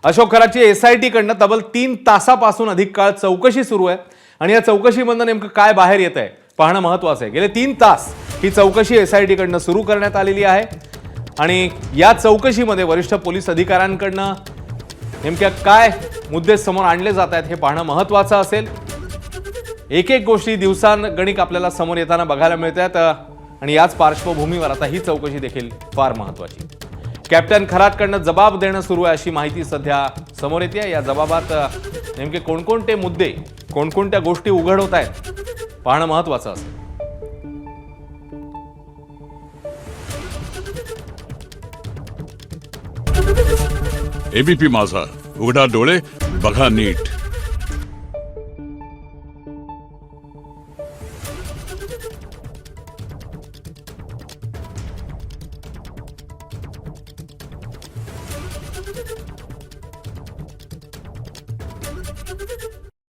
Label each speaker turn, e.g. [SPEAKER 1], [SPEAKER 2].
[SPEAKER 1] Ashok खरातची SIT कडनं तब्बल 3 तासापासून अधिक काळ चौकशी सुरू आहे आणि या चौकशीमधनं नेमकं काय बाहेर येत आहे पाहणं महत्त्वाचं आहे। गेले 3 तास ही चौकशी एसआयटी कडनं सुरू करण्यात आलेली आहे आणि या चौकशीमध्ये वरिष्ठ पोलीस अधिकाऱ्यांकडनं नेमक्या काय मुद्दे समोर आणले जात आहेत हे पाहणं महत्त्वाचं असेल। एक एक गोष्टी दिवसागणिक आपल्याला समोर येताना बघायला मिळतात आणि याच पार्श्वभूमीवर आता ही चौकशी देखील फार महत्त्वाची। कॅप्टन खरातकडनं जबाब देणं सुरू आहे अशी माहिती सध्या समोर येते। या जबाबात नेमके कोणकोणते मुद्दे कोणकोणत्या गोष्टी उघड होत आहेत पाहणं महत्त्वाचं असेल।
[SPEAKER 2] एबीपी माझा, उघडा डोळे बघा नीट।